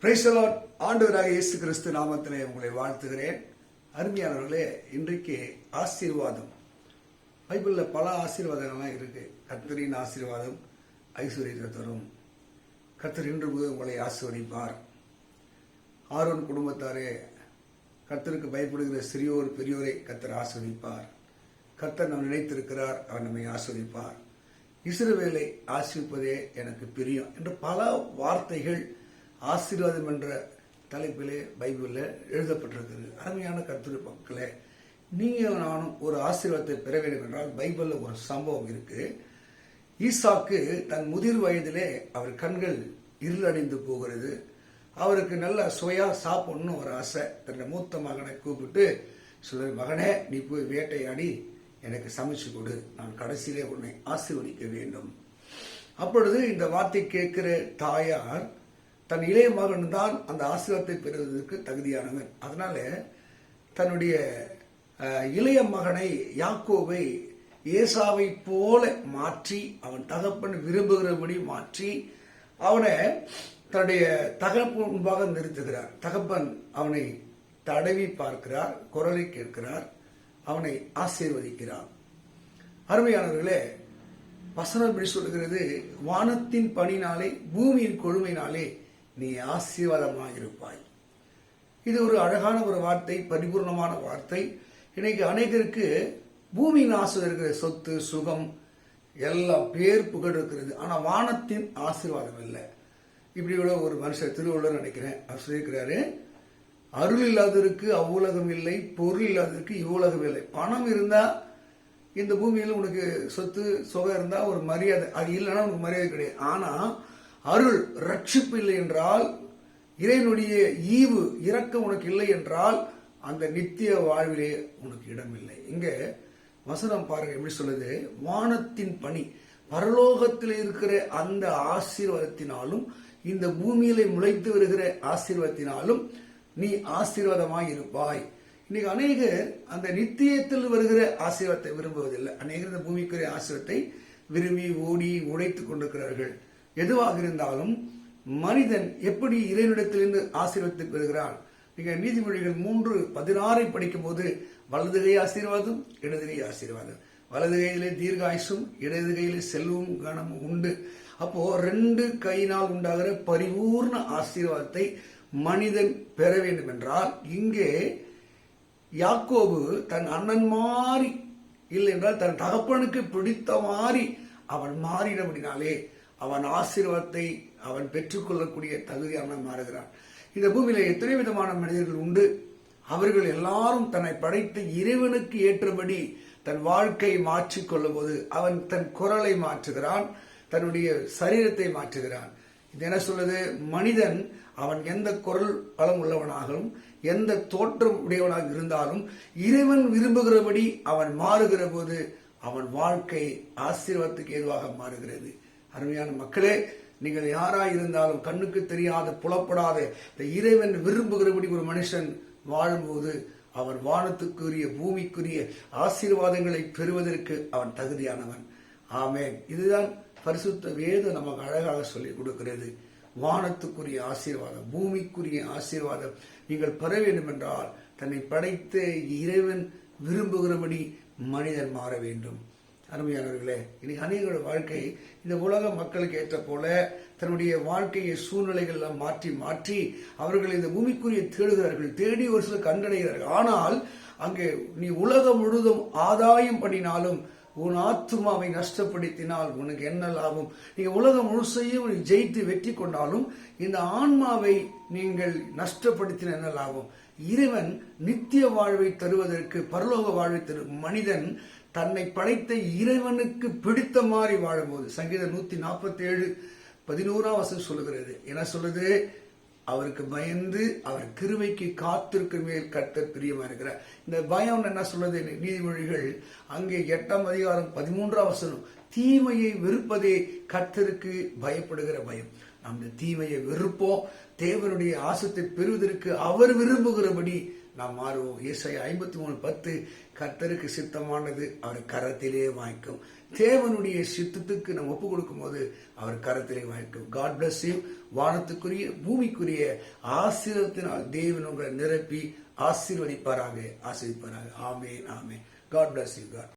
Praise the Lord. ஆண்டவராக இயேசு கிறிஸ்து நாமத்திலே உங்களை வாழ்த்துகிறேன். அருமையானவர்களே, இன்றைக்கு ஆசீர்வாதம். பைபிள்ல பல ஆசீர்வாதங்கள்லாம் இருக்கு. கர்த்தரின் ஆசீர்வாதம் ஐஸ்வர்யத்தை தரும். கர்த்தர் இன்று முதல் உங்களை ஆசீர்வதிப்பார். ஆரோன் குடும்பத்தாரே, கர்த்தருக்கு பயப்படுகிற சிறியோர் பெரியோரை கர்த்தர் ஆசீர்வதிப்பார். கர்த்தர் நாம் நினைத்திருக்கிறார், அவர் நம்மை ஆசீர்வதிப்பார். இஸ்ரவேலை ஆசீர்வதிப்பதே எனக்கு பிரியம் என்று பல வார்த்தைகள் ஆசீர்வாதம் என்ற தலைப்பிலே பைபிளில் எழுதப்பட்டிருக்கிறது. அருமையான கர்த்தருடைய மக்களே, நீங்கள் நானும் ஒரு ஆசீர்வாதத்தை பெற வேண்டும் என்றால் பைபிளில் ஒரு சம்பவம் இருக்கு. ஈசாக்கு தன் முதிர் வயதிலே அவர் கண்கள் இருளடைந்து போகிறது. அவருக்கு நல்ல சுவையா சாப்பிடணும் ஒரு ஆசை. தன்னுடைய மூத்த மகனை கூப்பிட்டு சொல்ற, மகனே, நீ போய் வேட்டையாடி எனக்கு சமைச்சு கொடு, நான் கடைசியிலே உன்னை ஆசீர்வதிக்க வேண்டும். அப்பொழுது இந்த வார்த்தை கேட்கிற தாயார் தன் இளைய மகன் தான் அந்த ஆசீர்வாதத்தை பெறுவதற்கு தகுதியானவன். அதனால தன்னுடைய இளைய மகனை யாக்கோபை ஏசாவை போல மாற்றி, அவன் தகப்பன் விரும்புகிறபடி மாற்றி அவனை தன்னுடைய தகப்பன் முன்பாக நிறுத்துகிறார். தகப்பன் அவனை தடவி பார்க்கிறார், குரலை கேட்கிறார், அவனை ஆசீர்வதிக்கிறார். அருமையானவர்களே, வசனம் சொல்லுகிறது, வானத்தின் பணினாலே பூமியின் கொழுமையினாலே நீ ஆசீர்வாதமாக இருப்பாய். இது ஒரு அழகான ஒரு வார்த்தை, பரிபூர்ணமான வார்த்தை. இன்னைக்கு அநேகருக்கு பூமியின் ஆசை இருக்கிற சொத்து சுகம் எல்லாம் பேர் புகழ் இருக்கிறது, ஆனா வானத்தின் ஆசீர்வாதம் இல்லை. இப்படி கூட ஒரு மனுஷர் திருவள்ளுவர் நினைக்கிறேன், அவர் சொல்லியிருக்கிறாரு, அருள் இல்லாததற்கு அவ்வுலகம் இல்லை, பொருள் இல்லாததற்கு இவ்வுலகம் இல்லை. பணம் இருந்தா இந்த பூமியில் உனக்கு சொத்து சுகம் இருந்தா ஒரு மரியாதை, அது இல்லைன்னா உனக்கு மரியாதை கிடையாது. ஆனா அருள் ரட்சிப்பு இல்லை என்றால், இறைவனுடைய ஈவு இரக்கம் உனக்கு இல்லை என்றால் அந்த நித்திய வாழ்விலே உனக்கு இடம் இல்லை. இங்க வசனம் பாருங்க எப்படி சொல்லுது, வானத்தின் பணி, பரலோகத்தில் இருக்கிற அந்த ஆசீர்வாதத்தினாலும் இந்த பூமியிலே முளைத்து வருகிற ஆசீர்வாதத்தினாலும் நீ ஆசீர்வாதமாய் இருப்பாய். இன்னைக்கு அநேகர் அந்த நித்தியத்தில் வருகிற ஆசீர்வாதத்தை விரும்புவதில்லை. அநேகர் இந்த பூமிக்குரிய ஆசீர்வாதத்தை விரும்பி ஓடி உடைத்துக் கொண்டிருக்கிறார்கள். எதுவாக இருந்தாலும் மனிதன் எப்படி இறைவனிடத்திலிருந்து ஆசீர்வாதத்தை பெறுகிறான். நீங்க நீதிமொழிகள் 3:16 படிக்கும் போது, வலதுகை ஆசீர்வாதம், இடதுகை ஆசீர்வாதம், வலது கையிலே தீர்காயுசும் இடது கையிலே செல்வமும் கனமும் உண்டு. அப்போ 2 கையினால் உண்டாகிற பரிபூர்ண ஆசீர்வாதத்தை மனிதன் பெற வேண்டும் என்றால், இங்கே யாக்கோபு தன் அண்ணன் மாறி இல்லை என்றால் தன் தகப்பனுக்கு பிடித்த மாறி அவன் மாறினபடினாலே அவன் ஆசீர்வாதத்தை அவன் பெற்றுக்கொள்ளக்கூடிய தகுதியான மாறுகிறான். இந்த பூமியில எத்தனை விதமான மனிதர்கள் உண்டு. அவர்கள் எல்லாரும் தன்னை படைத்த இறைவனுக்கு ஏற்றபடி தன் வாழ்க்கையை மாற்றிக்கொள்ளும் போது அவன் தன் குரலை மாற்றுகிறான், தன்னுடைய சரீரத்தை மாற்றுகிறான். இது என்ன சொல்லுது, மனிதன் அவன் எந்த குரல் பலம் உள்ளவனாகவும் எந்த தோற்றம் உடையவனாக இருந்தாலும் இறைவன் விரும்புகிறபடி அவன் மாறுகிற போது அவன் வாழ்க்கை ஆசீர்வாதத்துக்கு ஏதுவாக மாறுகிறது. அருமையான மக்களே, நீங்கள் யாராய் இருந்தாலும் கண்ணுக்கு தெரியாத புலப்படாத இந்த இறைவன் விரும்புகிறபடி ஒரு மனுஷன் வாழும்போது அவன் வானத்துக்குரிய பூமிக்குரிய ஆசீர்வாதங்களை பெறுவதற்கு அவன் தகுதியானவன். ஆமென். இதுதான் பரிசுத்த வேதம் நமக்கு அழகாக சொல்லிக் கொடுக்கிறது. வானத்துக்குரிய ஆசீர்வாதம், பூமிக்குரிய ஆசீர்வாதம் நீங்கள் பெற வேண்டும் என்றால் தன்னை படைத்த இறைவன் விரும்புகிறபடி மனிதன் மாற வேண்டும். அருமையானவர்களே, இன்னைக்கு அநேக வாழ்க்கை இந்த உலக மக்களுக்கு ஏற்ற போல தன்னுடைய வாழ்க்கையை சூழ்நிலைகள் எல்லாம் மாற்றி மாற்றி அவர்கள் இந்த பூமிக்குரிய தேடுகிறார்கள், தேடி ஒரு சிலர் கண்டடைகிறார்கள். ஆனால் அங்கே நீ உலகம் முழுதும் ஆதாயம் பண்ணினாலும் உன் ஆத்துமாவை நஷ்டப்படுத்தினால் உனக்கு என்ன லாபம்? நீங்க உலகம் முழுசையும் ஜெயித்து வெற்றி கொண்டாலும் இந்த ஆன்மாவை நீங்கள் நஷ்டப்படுத்தின என்ன லாபம்? இறைவன் நித்திய வாழ்வை தருவதற்கு, பரலோக வாழ்வை தரும் மனிதன் தன்னை படைத்த இறைவனுக்கு பிடித்த மாதிரி வாழும்போது, சங்கீதம் 147:11 சொல்லுகிறது. என்ன சொல்லுது, அவருக்கு பயந்து அவர் கிருபைக்கு காத்திருக்க மேல் கர்த்தர் பிரியமா இருக்கிறார். இந்த பயம் என்ன சொல்லுது, நீதிமொழிகள் அங்கே 8:13 தீமையை வெறுப்பதே கர்த்தருக்கு பயப்படுகிற பயம். நம்ம தீமையை வெறுப்போம். தேவனுடைய ஆசத்தை பெறுவதற்கு அவர் விரும்புகிறபடி நாம் மாறுவோம். ஏசாயா 53:10 கர்த்தருக்கு சித்தமானது அவர் கரத்திலே வாய்க்கும். தேவனுடைய சித்தத்துக்கு நம்ம ஒப்பு கொடுக்கும் போது அவர் கரத்திலே வாய்க்கும். God bless you. வானத்துக்குரிய பூமிக்குரிய ஆசீர்வாதத்தினால் தேவன் உங்களை நிரப்பி ஆசீர்வதிப்பாராக, ஆசீர்வதிப்பாராக. ஆமென், ஆமென். God bless you. காட்